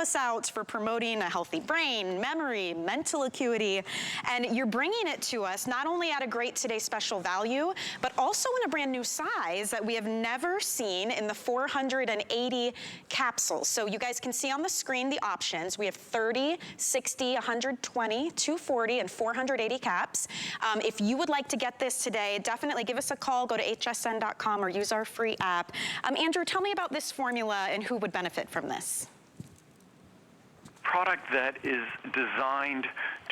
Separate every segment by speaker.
Speaker 1: us out for promoting a healthy brain, memory, mental acuity, and you're bringing it to us not only at a great Today Special value, but also in a brand new size that we have never seen in the 480 capsules. So you guys can see on the screen the options. We have 30, 60, 120, 240, and 480 caps. If you would like to get this today, definitely give us a call, go to hsn.com or use our free app. Andrew, tell me about this formula and who would benefit from this.
Speaker 2: Product that is designed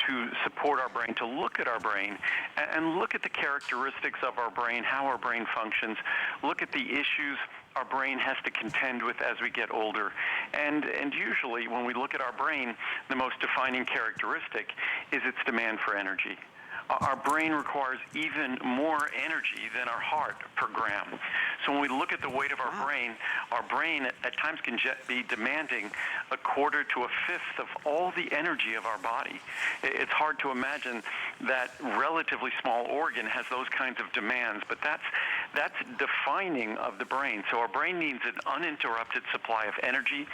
Speaker 2: to support our brain, to look at our brain and look at the characteristics of our brain, how our brain functions, look at the issues our brain has to contend with as we get older. And usually when we look at our brain, the most defining characteristic is its demand for energy. Our brain requires even more energy than our heart per gram. So when we look at the weight of our brain at times can be demanding a quarter to a fifth of all the energy of our body. It's hard to imagine that relatively small organ has those kinds of demands, but that's defining of the brain. So our brain needs an uninterrupted supply of energy.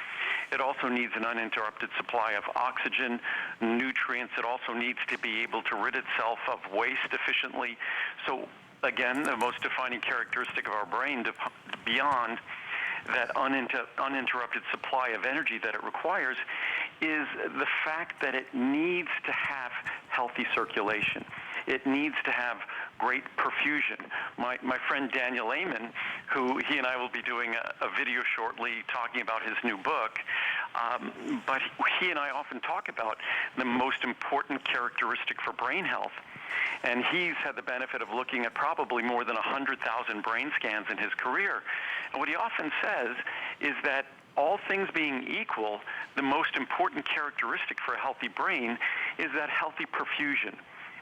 Speaker 2: It also needs an uninterrupted supply of oxygen, nutrients. It also needs to be able to rid itself of waste efficiently. So again, the most defining characteristic of our brain, beyond that uninterrupted supply of energy that it requires, is the fact that it needs to have healthy circulation. It needs to have great perfusion. My friend Daniel Lehman, who he and I will be doing a video shortly talking about his new book, but he and I often talk about the most important characteristic for brain health. And he's had the benefit of looking at probably more than 100,000 brain scans in his career. And what he often says is that all things being equal, the most important characteristic for a healthy brain is that healthy perfusion,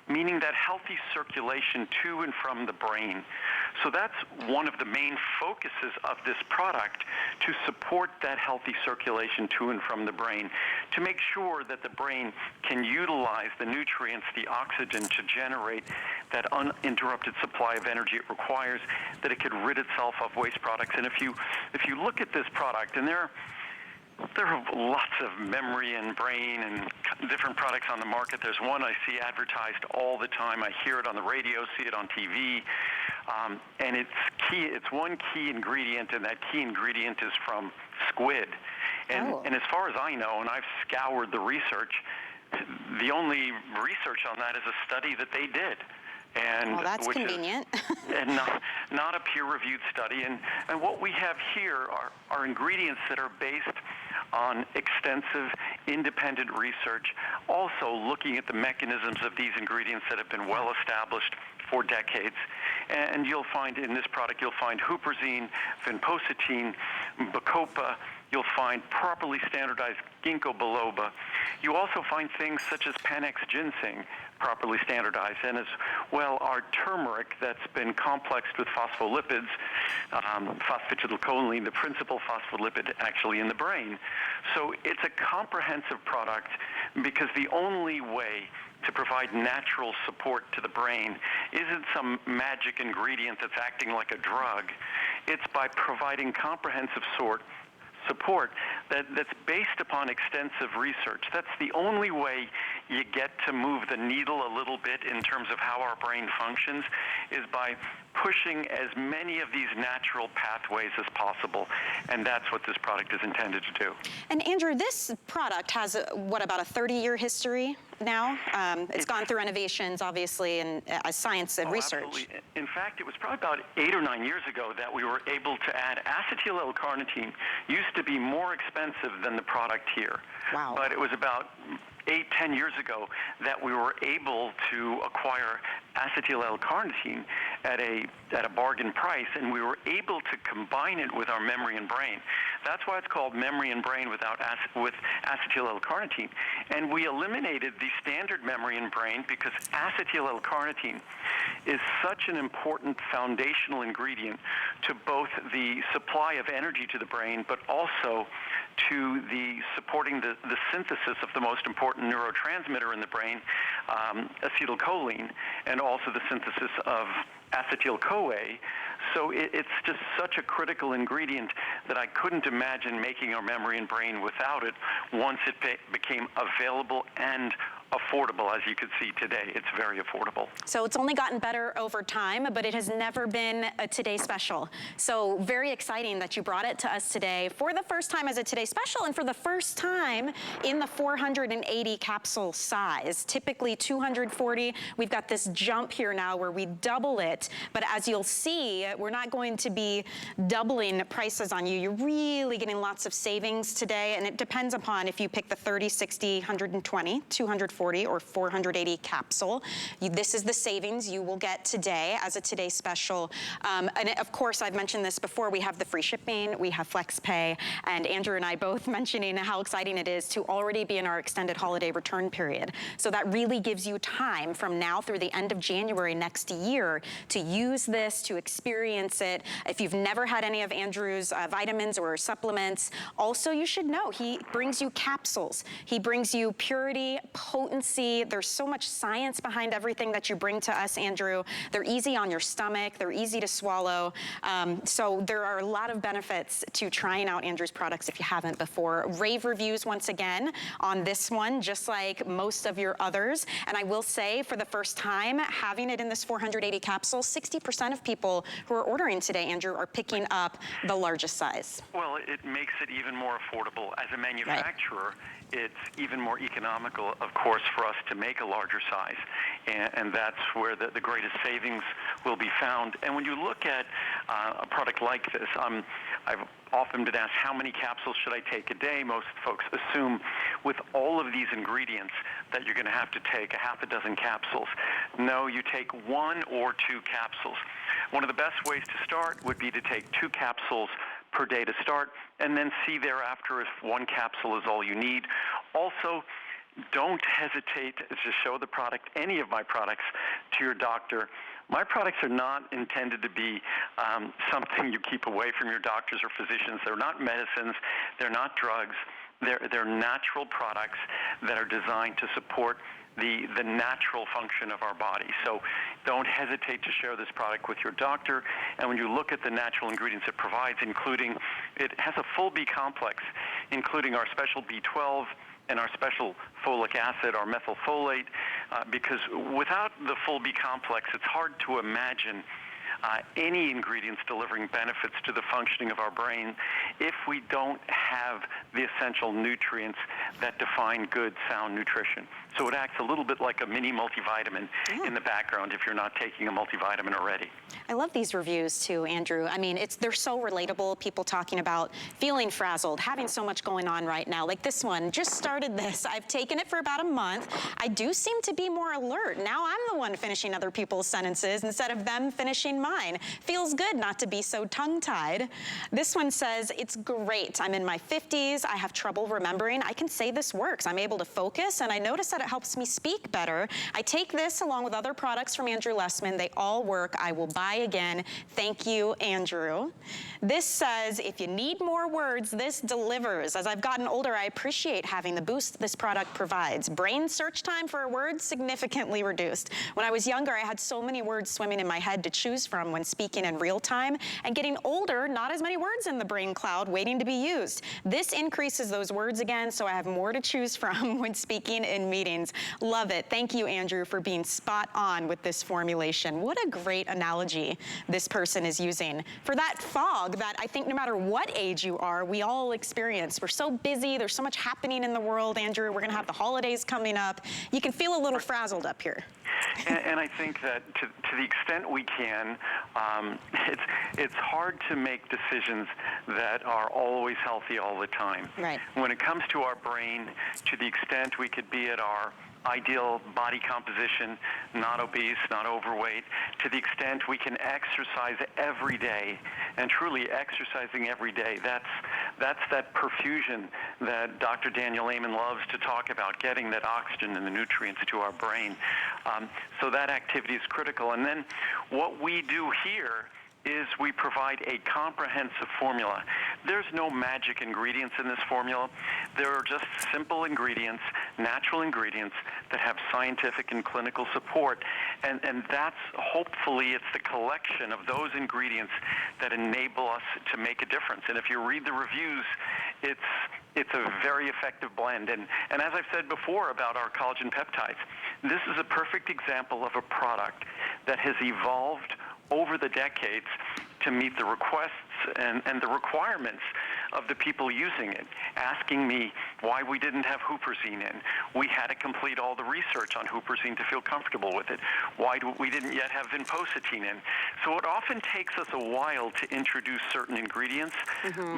Speaker 2: meaning that healthy circulation to and from the brain. So that's one of the main focuses of this product, to support that healthy circulation to and from the brain, to make sure that the brain can utilize the nutrients, the oxygen, to generate that uninterrupted supply of energy it requires, that it could rid itself of waste products. And if you look at this product, and there are lots of memory and brain and different products on the market. There's one I see advertised all the time. I hear it on the radio, see it on TV. And it's key. It's one key ingredient, and that key ingredient is from squid. And as far as I know, and I've scoured the research, the only research on that is a study that they did. And
Speaker 1: well, that's convenient.
Speaker 2: And not a peer-reviewed study. And what we have here are ingredients that are based on extensive independent research, also looking at the mechanisms of these ingredients that have been well established for decades. And you'll find in this product, you'll find Huperzine, Vinpocetine, Bacopa. You'll find properly standardized Ginkgo Biloba. You also find things such as Panax ginseng, properly standardized, and as well our turmeric that's been complexed with phospholipids, Acetylcholine, the principal phospholipid actually in the brain. So it's a comprehensive product, because the only way to provide natural support to the brain isn't some magic ingredient that's acting like a drug. It's by providing comprehensive support that's based upon extensive research. That's the only way you get to move the needle a little bit in terms of how our brain functions, is by pushing as many of these natural pathways as possible. And that's what this product is intended to do. And
Speaker 1: Andrew, this product has, what, about a 30-year history now? It's gone through innovations, obviously, and science and research.
Speaker 2: Absolutely. In fact, it was probably about 8 or 9 years ago that we were able to add acetyl L-carnitine. Used to be more expensive than the product here.
Speaker 1: Wow.
Speaker 2: But it was about 8-10 years ago that we were able to acquire acetyl L-carnitine at a bargain price, and we were able to combine it with our memory and brain. That's why it's called memory and brain with acetyl L-carnitine. And we eliminated the standard memory and brain because acetyl L-carnitine is such an important foundational ingredient to both the supply of energy to the brain, but also to the supporting the synthesis of the most important neurotransmitter in the brain, acetylcholine, and also the synthesis of acetyl-CoA. So it's just such a critical ingredient that I couldn't imagine making our memory and brain without it once it became available and affordable. As you can see today, it's very affordable.
Speaker 1: So it's only gotten better over time, but it has never been a Today Special. So very exciting that you brought it to us today for the first time as a Today Special, and for the first time in the 480 capsule size. Typically 240. We've got this jump here now where we double it, but as you'll see, we're not going to be doubling prices on you. You're really getting lots of savings today, and it depends upon if you pick the 30, 60, 120, 240, or 480 capsule. This is the savings you will get today as a Today Special. And of course, I've mentioned this before, we have the free shipping, we have flex pay, and Andrew and I both mentioning how exciting it is to already be in our extended holiday return period. So that really gives you time from now through the end of January next year to use this, to experience it. If you've never had any of Andrew's vitamins or supplements, also you should know he brings you capsules. He brings you purity, potency. There's so much science behind everything that you bring to us, Andrew. They're easy on your stomach. They're easy to swallow. So there are a lot of benefits to trying out Andrew's products if you haven't before. Rave reviews once again on this one, just like most of your others. And I will say, for the first time, having it in this 480 capsule, 60% of people who are ordering today, Andrew, are picking up the largest size.
Speaker 2: Well, it makes it even more affordable. As a manufacturer, it's even more economical, of course, for us to make a larger size. And that's where the greatest savings will be found. And when you look at a product like this, I've often been asked, how many capsules should I take a day? Most folks assume with all of these ingredients that you're going to have to take a half a dozen capsules. No, you take 1 or 2 capsules. One of the best ways to start would be to take 2 capsules per day to start, and then see thereafter if 1 capsule is all you need. Also, don't hesitate to show the product, any of my products, to your doctor. My products are not intended to be something you keep away from your doctors or physicians. They're not medicines. They're not drugs. They're natural products that are designed to support the natural function of our body. So don't hesitate to share this product with your doctor. And when you look at the natural ingredients it provides, including, it has a full B-complex, including our special B12 and our special folic acid, our methylfolate, because without the full B-complex, it's hard to imagine any ingredients delivering benefits to the functioning of our brain if we don't have the essential nutrients that define good, sound nutrition. So it acts a little bit like a mini multivitamin in the background if you're not taking a multivitamin already.
Speaker 1: I love these reviews too, Andrew. I mean, they're so relatable. People talking about feeling frazzled, having so much going on right now. Like this one, just started this. I've taken it for about a month. I do seem to be more alert. Now I'm the one finishing other people's sentences instead of them finishing mine. Feels good not to be so tongue-tied. This one says, it's great. I'm in my 50s. I have trouble remembering. I can say this works. I'm able to focus, and I notice that it helps me speak better. I take this along with other products from Andrew Lessman. They all work. I will buy again. Thank you, Andrew. This says, if you need more words, this delivers. As I've gotten older, I appreciate having the boost this product provides. Brain search time for a word significantly reduced. When I was younger, I had so many words swimming in my head to choose from when speaking in real time, and getting older, not as many words in the brain cloud waiting to be used. This increases those words again, so I have more to choose from when speaking in meetings. Love it. Thank you, Andrew, for being spot on with this formulation. What a great analogy this person is using for that fog that I think no matter what age you are, we all experience. We're so busy. There's so much happening in the world, Andrew. We're going to have the holidays coming up. You can feel a little frazzled up here.
Speaker 2: And I think that to the extent we can, it's hard to make decisions that are always healthy all the time.
Speaker 1: Right.
Speaker 2: When it comes to our brain, to the extent we could be at our ideal body composition, not obese, not overweight, to the extent we can exercise every day, and truly exercising every day, that's that perfusion that Dr. Daniel Amen loves to talk about, getting that oxygen and the nutrients to our brain. So that activity is critical. And then what we do here is we provide a comprehensive formula There's no magic ingredients in this formula. There are just simple ingredients, natural ingredients that have scientific and clinical support, and that's hopefully it's the collection of those ingredients that enable us to make a difference. And if you read the reviews, it's a very effective blend. And as I've said before about our collagen peptides, this is a perfect example of a product that has evolved over the decades to meet the requests and the requirements of the people using it, asking me why we didn't have Huperzine in. We had to complete all the research on Huperzine to feel comfortable with it. Why we didn't yet have Vinpocetine in. So it often takes us a while to introduce certain ingredients,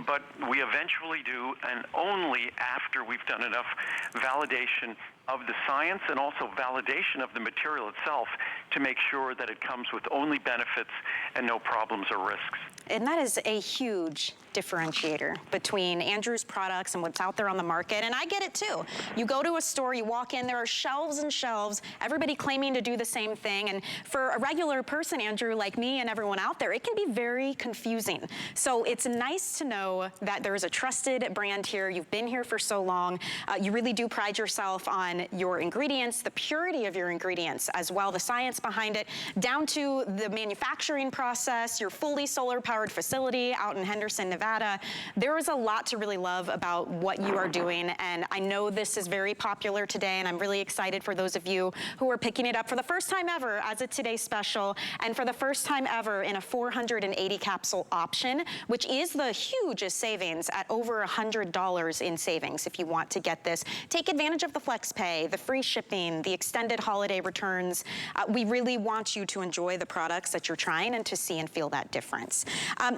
Speaker 2: but we eventually do, and only after we've done enough validation of the science and also validation of the material itself to make sure that it comes with only benefits and no problems or risks.
Speaker 1: And that is a huge differentiator between Andrew's products and what's out there on the market. And I get it too. You go to a store, you walk in, there are shelves and shelves, everybody claiming to do the same thing. And for a regular person, Andrew, like me and everyone out there, it can be very confusing. So it's nice to know that there is a trusted brand here. You've been here for so long. You really do pride yourself on your ingredients, the purity of your ingredients as well, the science behind it, down to the manufacturing process, your fully solar powered facility out in Henderson, Nevada. There is a lot to really love about what you are doing, and I know this is very popular today, and I'm really excited for those of you who are picking it up for the first time ever as a Today Special, and for the first time ever in a 480 capsule option, which is the hugest savings at over $100 in savings if you want to get this. Take advantage of the flex pay, the free shipping, the extended holiday returns. We really want you to enjoy the products that you're trying and to see and feel that difference.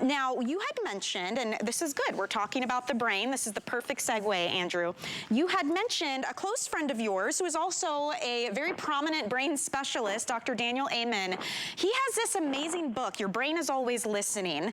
Speaker 1: Now, you had mentioned, and this is good, we're talking about the brain. This is the perfect segue, Andrew. You had mentioned a close friend of yours who is also a very prominent brain specialist, Dr. Daniel Amen. He has this amazing book, Your Brain is Always Listening.